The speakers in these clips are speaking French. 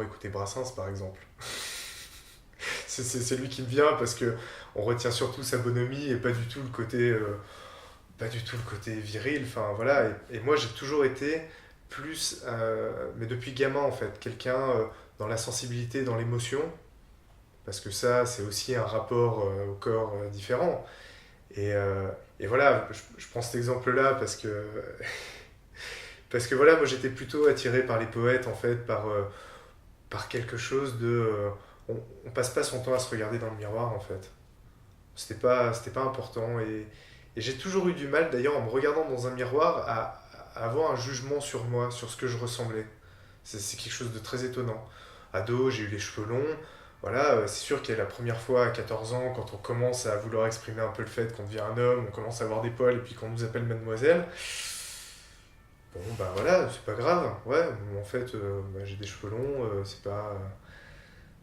écouter Brassens, par exemple. C'est lui qui me vient parce que on retient surtout sa bonhomie et pas du tout le côté viril. Enfin voilà. Et moi j'ai toujours été plus, mais depuis gamin en fait, quelqu'un dans la sensibilité, dans l'émotion, parce que ça c'est aussi un rapport au corps différent. Et, euh, et voilà, je prends cet exemple-là parce que voilà, moi j'étais plutôt attiré par les poètes en fait, par quelque chose de, on passe pas son temps à se regarder dans le miroir en fait. C'était pas important et j'ai toujours eu du mal d'ailleurs en me regardant dans un miroir à avoir un jugement sur moi, sur ce que je ressemblais. C'est quelque chose de très étonnant. Ado, j'ai eu les cheveux longs. Voilà, c'est sûr qu'il y a la première fois à 14 ans, quand on commence à vouloir exprimer un peu le fait qu'on devient un homme, on commence à avoir des poils et puis qu'on nous appelle mademoiselle. Bon, bah voilà, c'est pas grave. Ouais, en fait, bah, j'ai des cheveux longs, c'est pas.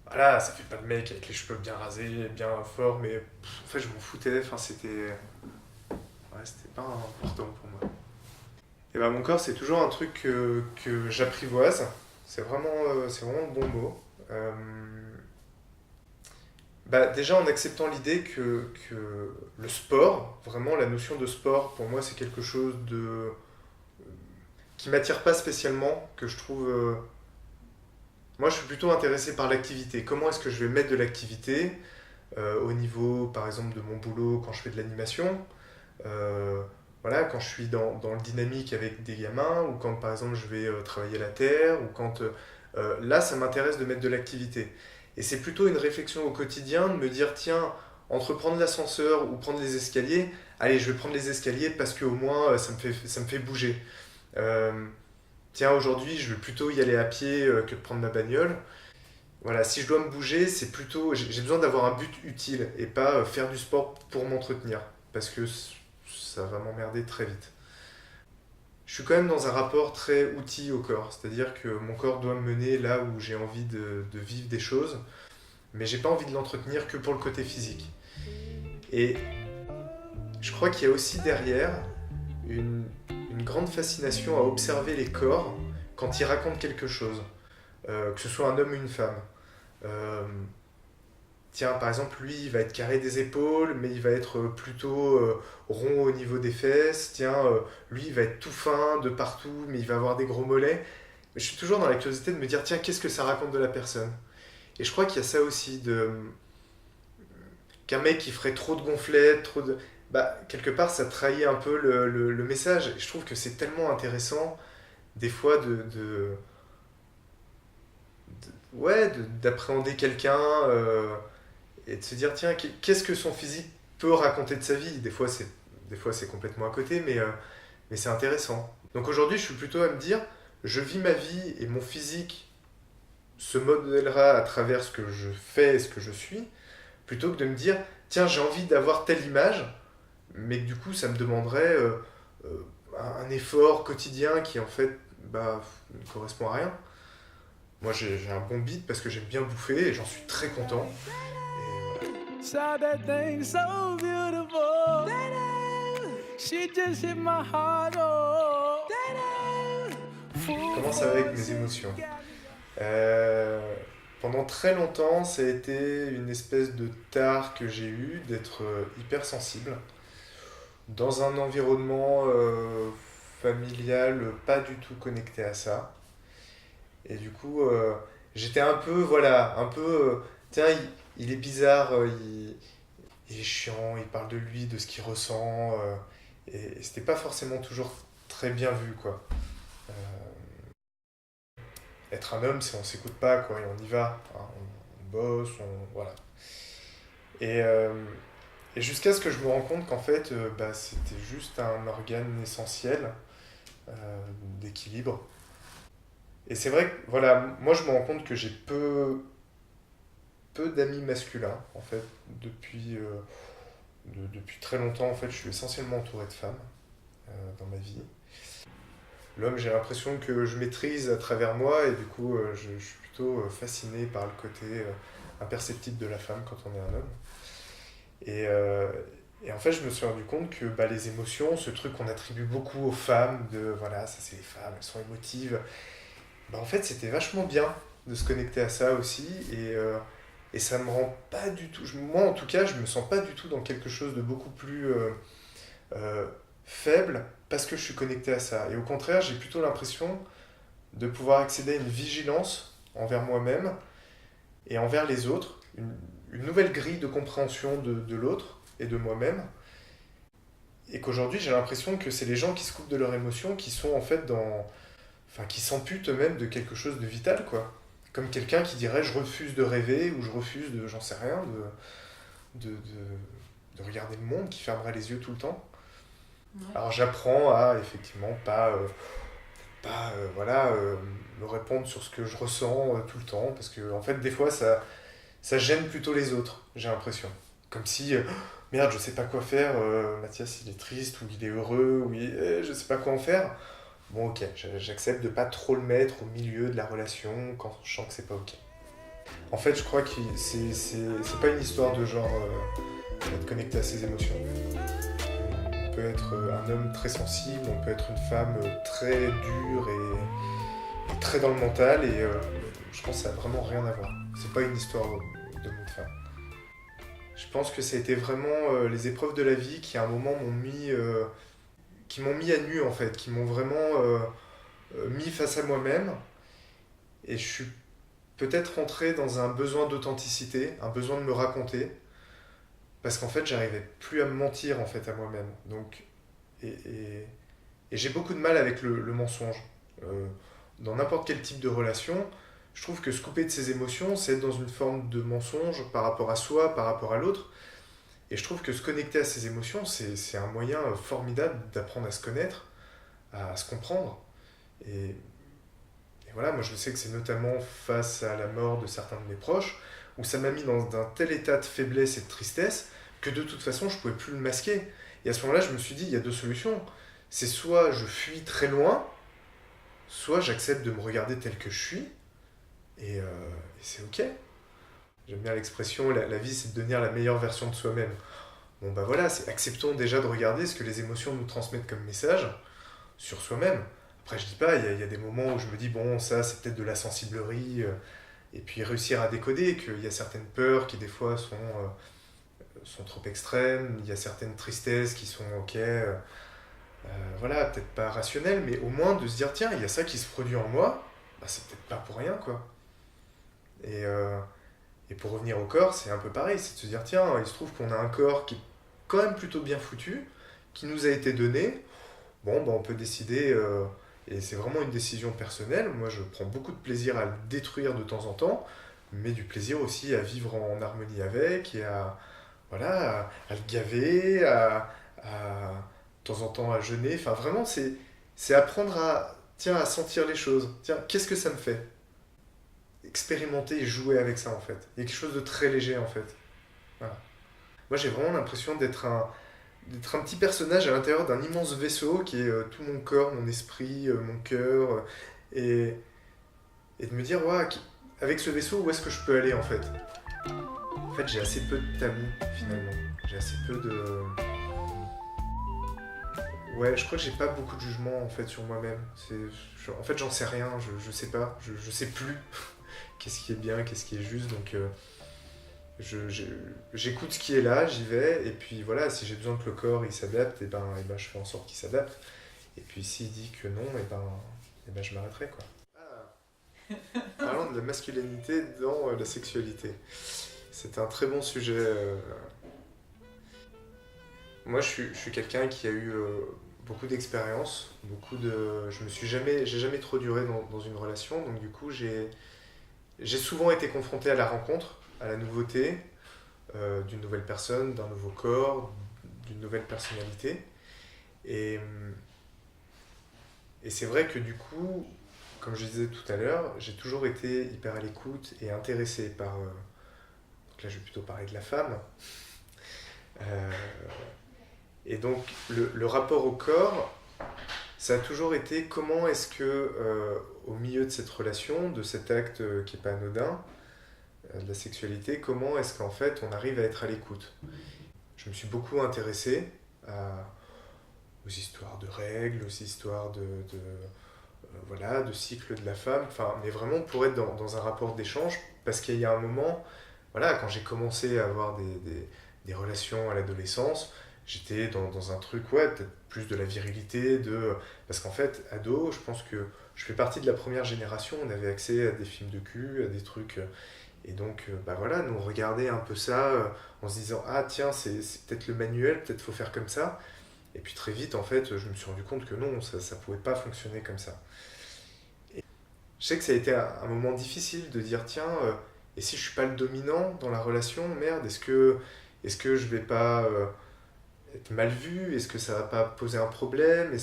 Voilà, ça fait pas le mec avec les cheveux bien rasés, bien forts, mais en fait, je m'en foutais. Enfin, c'était. Ouais, c'était pas important pour moi. Et ben mon corps, c'est toujours un truc que j'apprivoise. C'est vraiment le bon mot. Bah, déjà en acceptant l'idée que le sport, vraiment la notion de sport, pour moi, c'est quelque chose de qui m'attire pas spécialement, que je trouve. Moi, je suis plutôt intéressé par l'activité. Comment est-ce que je vais mettre de l'activité au niveau, par exemple, de mon boulot quand je fais de l'animation. Euh, voilà, quand je suis dans le dynamique avec des gamins, ou quand par exemple je vais travailler la terre, ou quand là ça m'intéresse de mettre de l'activité. Et c'est plutôt une réflexion au quotidien de me dire tiens, entre prendre l'ascenseur ou prendre les escaliers, allez, je vais prendre les escaliers parce qu'au moins ça me fait bouger. Euh, Tiens, aujourd'hui je vais plutôt y aller à pied que de prendre ma bagnole. Voilà, si je dois me bouger, c'est plutôt. J'ai besoin d'avoir un but utile et pas faire du sport pour m'entretenir. Parce que ça va m'emmerder très vite. Je suis quand même dans un rapport très outil au corps. C'est-à-dire que mon corps doit me mener là où j'ai envie de vivre des choses. Mais j'ai pas envie de l'entretenir que pour le côté physique. Et je crois qu'il y a aussi derrière une grande fascination à observer les corps quand ils racontent quelque chose. Que ce soit un homme ou une femme. Euh, Tiens, par exemple, lui, il va être carré des épaules, mais il va être plutôt rond au niveau des fesses. Tiens, lui, il va être tout fin de partout, mais il va avoir des gros mollets. Mais je suis toujours dans la curiosité de me dire, tiens, qu'est-ce que ça raconte de la personne? Et je crois qu'il y a ça aussi, qu'un mec qui ferait trop de gonflettes, trop de. Bah, quelque part, ça trahit un peu le message. Et je trouve que c'est tellement intéressant, des fois, ouais, d'appréhender quelqu'un. Et de se dire tiens qu'est-ce que son physique peut raconter de sa vie. Des fois c'est complètement à côté mais c'est intéressant. Donc aujourd'hui je suis plutôt à me dire je vis ma vie et mon physique se modèlera à travers ce que je fais et ce que je suis plutôt que de me dire tiens j'ai envie d'avoir telle image mais que du coup ça me demanderait euh, un effort quotidien qui en fait bah, ne correspond à rien. Moi j'ai un bon beat parce que j'aime bien bouffer et j'en suis très content. Et voilà. Saw that thing so beautiful. She just hit my heart. Oh, Je fool commence for avec what mes she's émotions. got. Pendant très longtemps, ça a été une espèce de tare que j'ai eue d'être hypersensible dans un environnement familial pas du tout connecté à ça. Et du coup, j'étais un peu, voilà, un peu, tiens, il est bizarre, il est chiant, il parle de lui, de ce qu'il ressent, et c'était pas forcément toujours très bien vu, quoi. Euh, Être un homme, c'est on s'écoute pas, quoi, et on y va. Hein, on bosse, voilà. Et, euh, et jusqu'à ce que je me rende compte qu'en fait, bah, c'était juste un organe essentiel euh, d'équilibre. Et c'est vrai que, voilà, moi je me rends compte que j'ai peu d'amis masculins, en fait, depuis très longtemps, en fait, je suis essentiellement entouré de femmes dans ma vie. L'homme, j'ai l'impression que je maîtrise à travers moi, et du coup, je suis plutôt fasciné par le côté imperceptible de la femme quand on est un homme. Et, euh, et en fait, je me suis rendu compte que bah, les émotions, ce truc qu'on attribue beaucoup aux femmes, de voilà, ça c'est les femmes, elles sont émotives, bah, en fait, c'était vachement bien. de se connecter à ça aussi, et ça me rend pas du tout, moi en tout cas, je me sens pas du tout dans quelque chose de beaucoup plus euh, faible parce que je suis connecté à ça. Et au contraire, j'ai plutôt l'impression de pouvoir accéder à une vigilance envers moi-même et envers les autres, une nouvelle grille de compréhension de l'autre et de moi-même, et qu'aujourd'hui j'ai l'impression que c'est les gens qui se coupent de leurs émotions qui sont en fait enfin qui s'amputent eux-mêmes de quelque chose de vital, quoi. Comme quelqu'un qui dirait je refuse de rêver, ou je refuse de, j'en sais rien, de regarder le monde, qui fermerait les yeux tout le temps. Ouais. Alors j'apprends à effectivement voilà, me répondre sur ce que je ressens tout le temps, parce que en fait des fois ça gêne plutôt les autres, j'ai l'impression. Comme si, merde, je sais pas quoi faire, Mathias il est triste, ou il est heureux, ou je sais pas quoi en faire. Bon, ok, j'accepte de pas trop le mettre au milieu de la relation quand je sens que c'est pas ok. En fait, je crois que c'est pas une histoire de genre être connecté à ses émotions. On peut être un homme très sensible, on peut être une femme très dure et très dans le mental, et je pense que ça a vraiment rien à voir. C'est pas une histoire d'homme ou de femme. Je pense que ça a été vraiment les épreuves de la vie qui à un moment qui m'ont mis à nu en fait, qui m'ont vraiment mis face à moi-même, et je suis peut-être rentré dans un besoin d'authenticité, un besoin de me raconter, parce qu'en fait j'arrivais plus à me mentir en fait à moi-même. Donc, et j'ai beaucoup de mal avec le mensonge. Euh, dans n'importe quel type de relation, je trouve que se couper de ses émotions, c'est être dans une forme de mensonge par rapport à soi, par rapport à l'autre. Et je trouve que se connecter à ses émotions, c'est un moyen formidable d'apprendre à se connaître, à se comprendre. Et voilà, moi je sais que c'est notamment face à la mort de certains de mes proches, où ça m'a mis dans un tel état de faiblesse et de tristesse, que de toute façon je pouvais plus le masquer. Et à ce moment-là, je me suis dit, il y a deux solutions. C'est soit je fuis très loin, soit j'accepte de me regarder tel que je suis, et c'est ok. J'aime bien l'expression, la vie c'est de devenir la meilleure version de soi-même. Bon bah voilà, c'est acceptons déjà de regarder ce que les émotions nous transmettent comme message sur soi-même. Après je dis pas, il y a des moments où je me dis bon ça c'est peut-être de la sensiblerie, et puis réussir à décoder qu'il y a certaines peurs qui des fois sont trop extrêmes, il y a certaines tristesses qui sont ok, voilà, peut-être pas rationnelles, mais au moins de se dire tiens il y a ça qui se produit en moi, bah, c'est peut-être pas pour rien quoi. Et, euh, et pour revenir au corps, c'est un peu pareil, c'est de se dire tiens, il se trouve qu'on a un corps qui est quand même plutôt bien foutu, qui nous a été donné. Bon, bah, on peut décider, et c'est vraiment une décision personnelle. Moi, je prends beaucoup de plaisir à le détruire de temps en temps, mais du plaisir aussi à vivre en harmonie avec, et voilà, à le gaver, de temps en temps à jeûner. Enfin, vraiment, c'est apprendre tiens, à sentir les choses. Tiens, qu'est-ce que ça me fait? Expérimenter et jouer avec ça, en fait. Il y a quelque chose de très léger, en fait. Voilà. Moi, j'ai vraiment l'impression d'être un petit personnage à l'intérieur d'un immense vaisseau qui est tout mon corps, mon esprit, mon cœur, et, et de me dire, ouais, avec ce vaisseau, où est-ce que je peux aller en fait? En fait, j'ai assez peu de tabous finalement. J'ai assez peu de. Ouais, je crois que j'ai pas beaucoup de jugement en fait sur moi-même. En fait, j'en sais rien, je sais pas, je sais plus qu'est-ce qui est bien, qu'est-ce qui est juste, donc j'écoute ce qui est là, j'y vais, et puis voilà, si j'ai besoin que le corps il s'adapte, et ben je fais en sorte qu'il s'adapte. Et puis s'il dit que non, et ben je m'arrêterai quoi. Parlons de la masculinité dans la sexualité. C'est un très bon sujet. Moi je suis quelqu'un qui a eu beaucoup d'expérience, j'ai jamais trop duré dans une relation, donc du coup j'ai souvent été confronté à la rencontre, à la nouveauté, d'une nouvelle personne, d'un nouveau corps, d'une nouvelle personnalité. Et, et c'est vrai que du coup, comme je disais tout à l'heure, j'ai toujours été hyper à l'écoute et intéressé par... donc là, je vais plutôt parler de la femme. Euh, et donc, le rapport au corps, ça a toujours été comment est-ce que, au milieu de cette relation, de cet acte qui n'est pas anodin, de la sexualité, comment est-ce qu'en fait on arrive à être à l'écoute. Je me suis beaucoup intéressé aux histoires de règles, aux histoires voilà, de cycle de la femme, enfin, mais vraiment pour être dans un rapport d'échange, parce qu'il y a un moment, voilà, quand j'ai commencé à avoir des relations à l'adolescence, j'étais dans un truc, ouais, peut-être plus de la virilité, parce qu'en fait, ado, je pense que je fais partie de la première génération, on avait accès à des films de cul, à des trucs, et donc, bah voilà, nous on regardait un peu ça en se disant, ah tiens, c'est peut-être le manuel, peut-être faut faire comme ça, et puis très vite, en fait, je me suis rendu compte que non, ça pouvait pas fonctionner comme ça. Je sais que ça a été un moment difficile de dire, tiens, et si je suis pas le dominant dans la relation, merde, est-ce que je vais pas être mal vu? Est-ce que ça va pas poser un problème? Et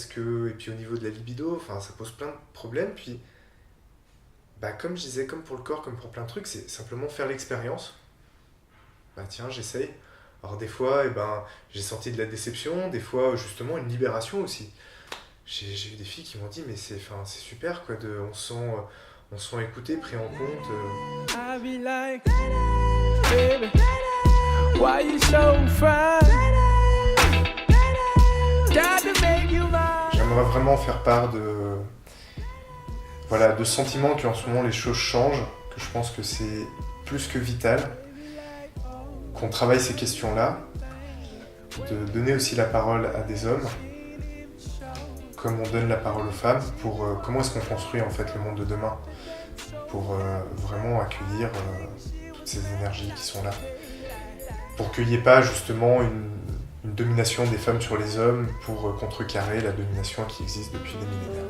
puis au niveau de la libido, enfin, ça pose plein de problèmes. Puis, bah, comme je disais, comme pour le corps, comme pour plein de trucs, c'est simplement faire l'expérience. Bah, tiens, j'essaye. Alors, des fois, j'ai senti de la déception, des fois, justement, une libération aussi. J'ai eu des filles qui m'ont dit, mais c'est super, quoi, on se sent écouté, pris en compte. I be like, baby, why you so fine? Got to make you mine. J'aimerais vraiment faire part voilà, de sentiments qu'en ce moment les choses changent, que je pense que c'est plus que vital, qu'on travaille ces questions-là, de donner aussi la parole à des hommes, comme on donne la parole aux femmes, pour comment est-ce qu'on construit en fait le monde de demain, pour vraiment accueillir toutes ces énergies qui sont là, pour qu'il n'y ait pas justement une domination des femmes sur les hommes pour contrecarrer la domination qui existe depuis des millénaires.